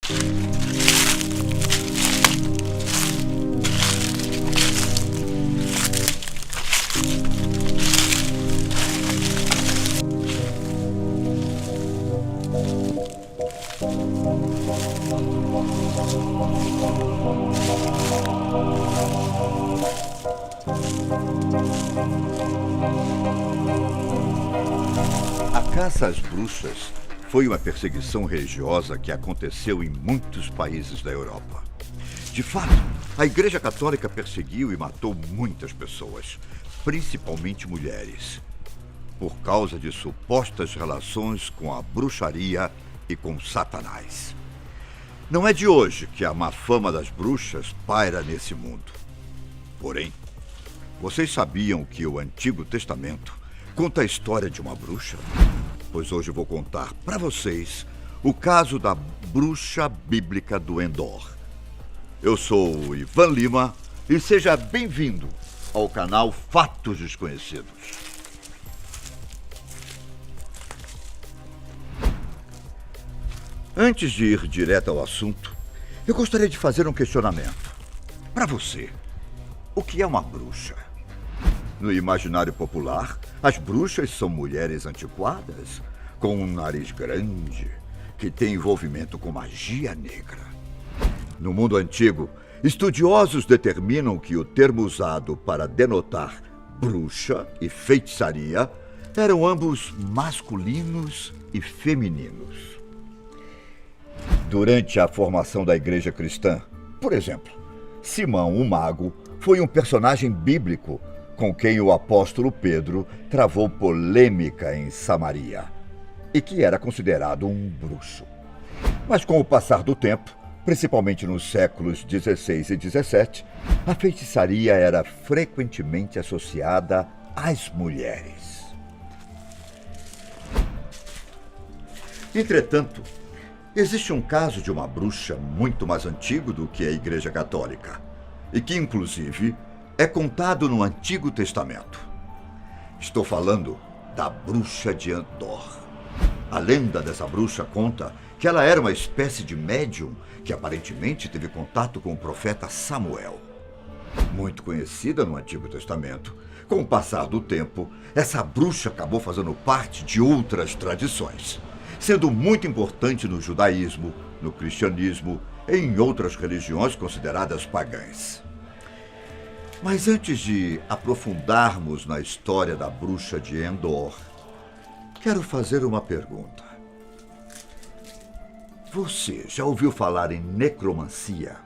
A caça às bruxas foi uma perseguição religiosa que aconteceu em muitos países da Europa. De fato, a Igreja Católica perseguiu e matou muitas pessoas, principalmente mulheres, por causa de supostas relações com a bruxaria e com Satanás. Não é de hoje que a má fama das bruxas paira nesse mundo. Porém, vocês sabiam que o Antigo Testamento conta a história de uma bruxa? Pois hoje vou contar para vocês o caso da bruxa bíblica do Endor. Eu sou o Ivan Lima e seja bem-vindo ao canal Fatos Desconhecidos. Antes de ir direto ao assunto, eu gostaria de fazer um questionamento. Para você, o que é uma bruxa? No imaginário popular, as bruxas são mulheres antiquadas, com um nariz grande, que têm envolvimento com magia negra. No mundo antigo, estudiosos determinam que o termo usado para denotar bruxa e feitiçaria eram ambos masculinos e femininos. Durante a formação da Igreja Cristã, por exemplo, Simão, o mago, foi um personagem bíblico com quem o apóstolo Pedro travou polêmica em Samaria e que era considerado um bruxo. Mas com o passar do tempo, principalmente nos séculos XVI e XVII, a feitiçaria era frequentemente associada às mulheres. Entretanto, existe um caso de uma bruxa muito mais antigo do que a Igreja Católica e que, inclusive, é contado no Antigo Testamento. Estou falando da bruxa de Endor. A lenda dessa bruxa conta que ela era uma espécie de médium que aparentemente teve contato com o profeta Samuel. Muito conhecida no Antigo Testamento, com o passar do tempo, essa bruxa acabou fazendo parte de outras tradições, sendo muito importante no judaísmo, no cristianismo e em outras religiões consideradas pagãs. Mas antes de aprofundarmos na história da bruxa de Endor, quero fazer uma pergunta. Você já ouviu falar em necromancia?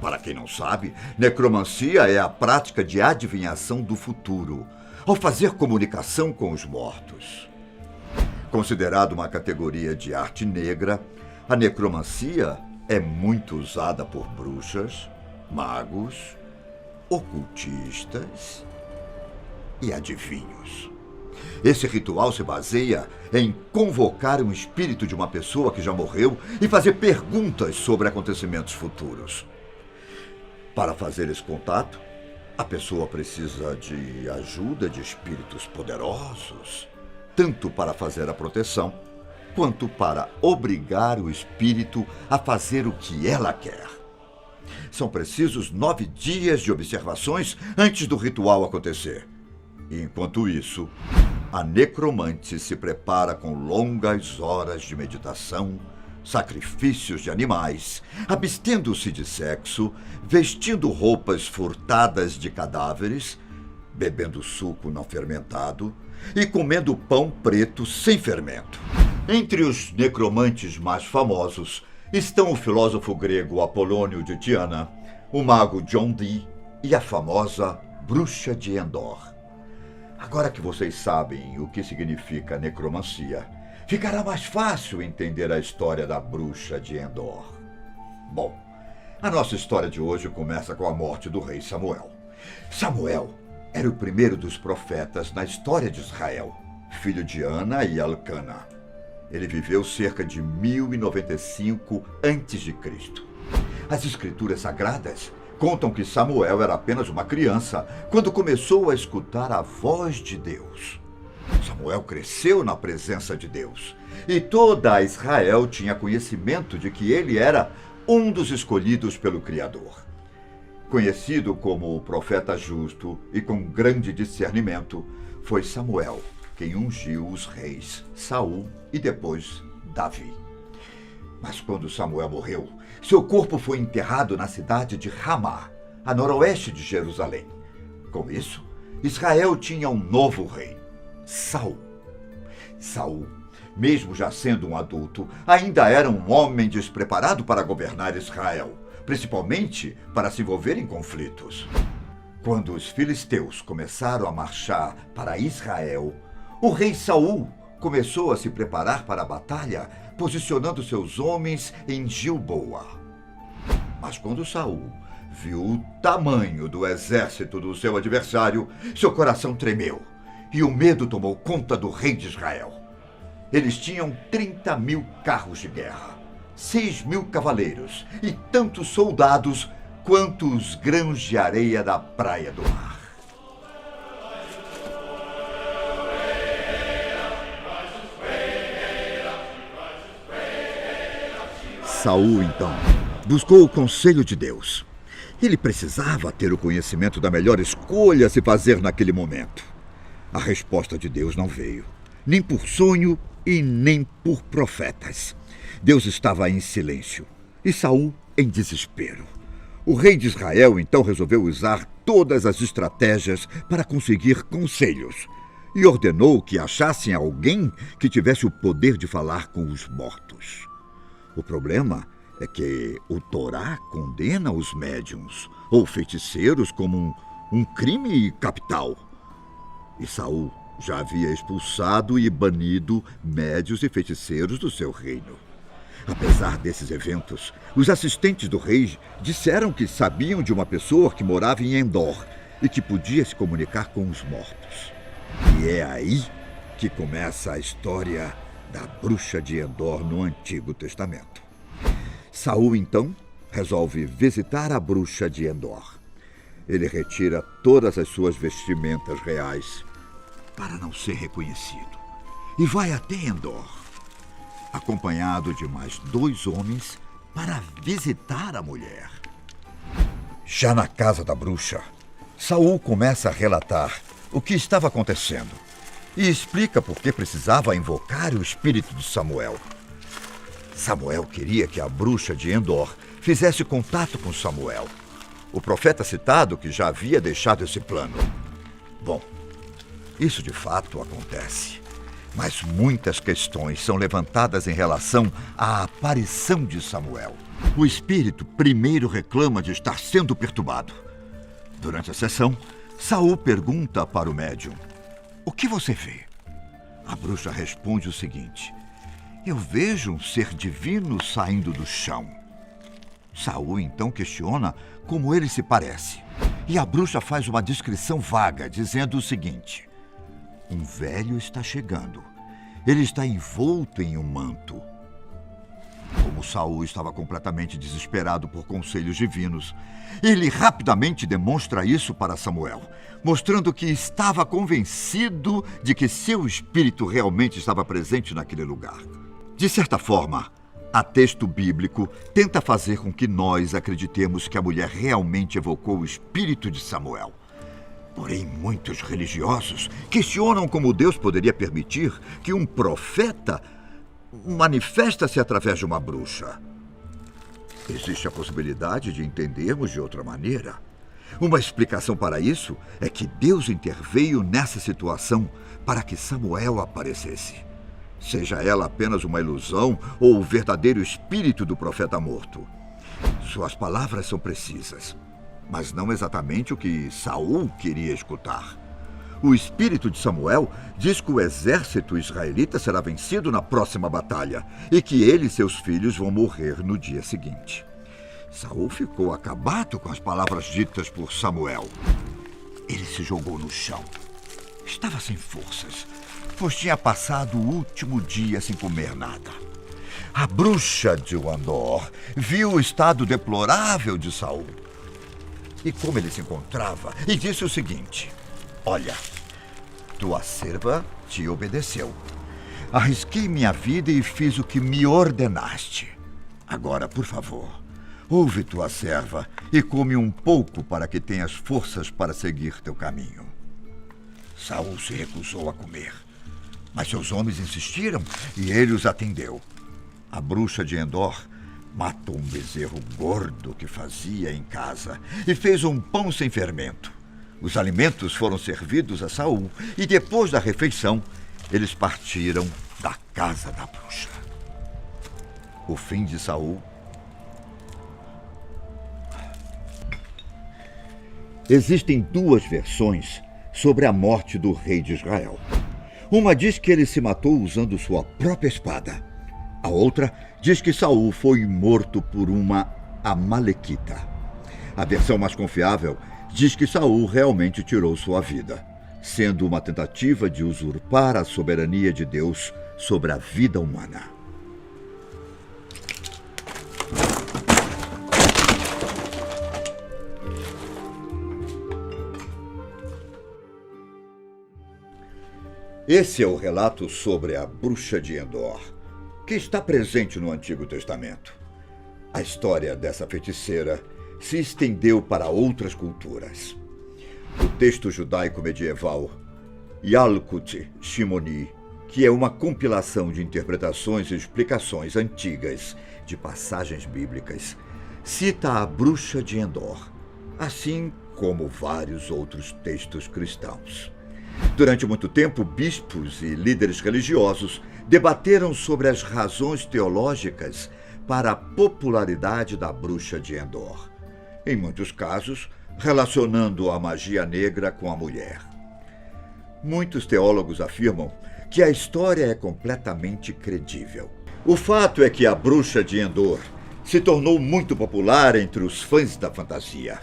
Para quem não sabe, necromancia é a prática de adivinhação do futuro, ao fazer comunicação com os mortos. Considerado uma categoria de arte negra, a necromancia é muito usada por bruxas, magos, ocultistas e adivinhos. Esse ritual se baseia em convocar um espírito de uma pessoa que já morreu e fazer perguntas sobre acontecimentos futuros. Para fazer esse contato, a pessoa precisa de ajuda de espíritos poderosos, tanto para fazer a proteção, quanto para obrigar o espírito a fazer o que ela quer. São precisos 9 dias de observações antes do ritual acontecer. E enquanto isso, a necromante se prepara com longas horas de meditação, sacrifícios de animais, abstendo-se de sexo, vestindo roupas furtadas de cadáveres, bebendo suco não fermentado e comendo pão preto sem fermento. Entre os necromantes mais famosos estão o filósofo grego Apolônio de Tiana, o mago John Dee e a famosa bruxa de Endor. Agora que vocês sabem o que significa necromancia, ficará mais fácil entender a história da bruxa de Endor. Bom, a nossa história de hoje começa com a morte do rei Samuel. Samuel era o primeiro dos profetas na história de Israel, filho de Ana e Elcana. Ele viveu cerca de 1095 a.C. As escrituras sagradas contam que Samuel era apenas uma criança quando começou a escutar a voz de Deus. Samuel cresceu na presença de Deus e toda Israel tinha conhecimento de que ele era um dos escolhidos pelo Criador. Conhecido como o profeta justo e com grande discernimento, foi Samuel quem ungiu os reis Saul e depois Davi. Mas quando Samuel morreu, seu corpo foi enterrado na cidade de Ramá, a noroeste de Jerusalém. Com isso, Israel tinha um novo rei, Saul. Saul, mesmo já sendo um adulto, ainda era um homem despreparado para governar Israel, principalmente para se envolver em conflitos. Quando os filisteus começaram a marchar para Israel, o rei Saul começou a se preparar para a batalha, posicionando seus homens em Gilboa. Mas quando Saul viu o tamanho do exército do seu adversário, seu coração tremeu e o medo tomou conta do rei de Israel. Eles tinham 30.000 carros de guerra, 6.000 cavaleiros e tantos soldados quanto os grãos de areia da praia do mar. Saul, então, buscou o conselho de Deus. Ele precisava ter o conhecimento da melhor escolha a se fazer naquele momento. A resposta de Deus não veio, nem por sonho e nem por profetas. Deus estava em silêncio e Saul em desespero. O rei de Israel então resolveu usar todas as estratégias para conseguir conselhos e ordenou que achassem alguém que tivesse o poder de falar com os mortos. O problema é que o Torá condena os médiuns ou feiticeiros como um crime capital. E Saul já havia expulsado e banido médiuns e feiticeiros do seu reino. Apesar desses eventos, os assistentes do rei disseram que sabiam de uma pessoa que morava em Endor e que podia se comunicar com os mortos. E é aí que começa a história da bruxa de Endor no Antigo Testamento. Saul, então, resolve visitar a bruxa de Endor. Ele retira todas as suas vestimentas reais para não ser reconhecido e vai até Endor, acompanhado de mais 2 homens para visitar a mulher. Já na casa da bruxa, Saul começa a relatar o que estava acontecendo e explica por que precisava invocar o espírito de Samuel. Samuel queria que a bruxa de Endor fizesse contato com Samuel, o profeta citado que já havia deixado esse plano. Bom, isso de fato acontece, mas muitas questões são levantadas em relação à aparição de Samuel. O espírito primeiro reclama de estar sendo perturbado. Durante a sessão, Saul pergunta para o médium: "O que você vê?" A bruxa responde o seguinte: "Eu vejo um ser divino saindo do chão." Saul então questiona como ele se parece. E a bruxa faz uma descrição vaga, dizendo o seguinte: "Um velho está chegando. Ele está envolto em um manto." Como Saul estava completamente desesperado por conselhos divinos, ele rapidamente demonstra isso para Samuel, mostrando que estava convencido de que seu espírito realmente estava presente naquele lugar. De certa forma, a texto bíblico tenta fazer com que nós acreditemos que a mulher realmente evocou o espírito de Samuel. Porém, muitos religiosos questionam como Deus poderia permitir que um profeta manifesta-se através de uma bruxa. Existe a possibilidade de entendermos de outra maneira. Uma explicação para isso é que Deus interveio nessa situação para que Samuel aparecesse. Seja ela apenas uma ilusão ou o verdadeiro espírito do profeta morto. Suas palavras são precisas, mas não exatamente o que Saul queria escutar. O espírito de Samuel diz que o exército israelita será vencido na próxima batalha e que ele e seus filhos vão morrer no dia seguinte. Saul ficou acabado com as palavras ditas por Samuel. Ele se jogou no chão. Estava sem forças, pois tinha passado o último dia sem comer nada. A bruxa de Endor viu o estado deplorável de Saul e como ele se encontrava, e disse o seguinte: "Olha, tua serva te obedeceu. Arrisquei minha vida e fiz o que me ordenaste. Agora, por favor, ouve tua serva e come um pouco para que tenhas forças para seguir teu caminho. Saul se recusou a comer, mas seus homens insistiram e ele os atendeu. A bruxa de Endor matou um bezerro gordo que fazia em casa e fez um pão sem fermento. Os alimentos foram servidos a Saul e depois da refeição, eles partiram da casa da bruxa. O fim de Saul. Existem duas versões sobre a morte do rei de Israel. Uma diz que ele se matou usando sua própria espada. A outra diz que Saul foi morto por uma amalequita. A versão mais confiável diz que Saul realmente tirou sua vida, sendo uma tentativa de usurpar a soberania de Deus sobre a vida humana. Esse é o relato sobre a bruxa de Endor, que está presente no Antigo Testamento. A história dessa feiticeira se estendeu para outras culturas. O texto judaico medieval Yalkut Shimoni, que é uma compilação de interpretações e explicações antigas de passagens bíblicas, cita a bruxa de Endor, assim como vários outros textos cristãos. Durante muito tempo, bispos e líderes religiosos debateram sobre as razões teológicas para a popularidade da bruxa de Endor, em muitos casos relacionando a magia negra com a mulher. Muitos teólogos afirmam que a história é completamente credível. O fato é que a bruxa de Endor se tornou muito popular entre os fãs da fantasia.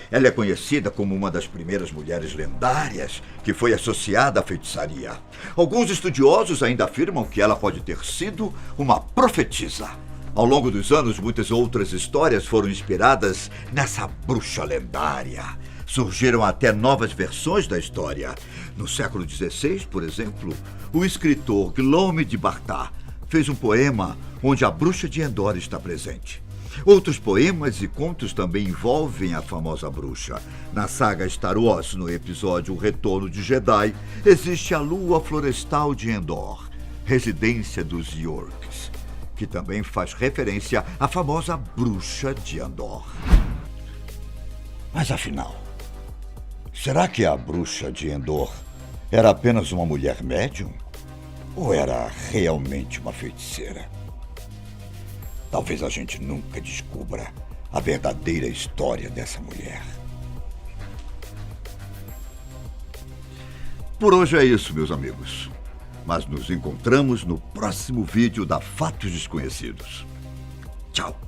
Ela é conhecida como uma das primeiras mulheres lendárias que foi associada à feitiçaria. Alguns estudiosos ainda afirmam que ela pode ter sido uma profetisa. Ao longo dos anos, muitas outras histórias foram inspiradas nessa bruxa lendária. Surgiram até novas versões da história. No século XVI, por exemplo, o escritor Guillaume de Bartha fez um poema onde a bruxa de Endor está presente. Outros poemas e contos também envolvem a famosa bruxa. Na saga Star Wars, no episódio O Retorno de Jedi, existe a lua florestal de Endor, residência dos Yorks, que também faz referência à famosa bruxa de Endor. Mas afinal, será que a bruxa de Endor era apenas uma mulher médium? Ou era realmente uma feiticeira? Talvez a gente nunca descubra a verdadeira história dessa mulher. Por hoje é isso, meus amigos. Mas nos encontramos no próximo vídeo da Fatos Desconhecidos. Tchau!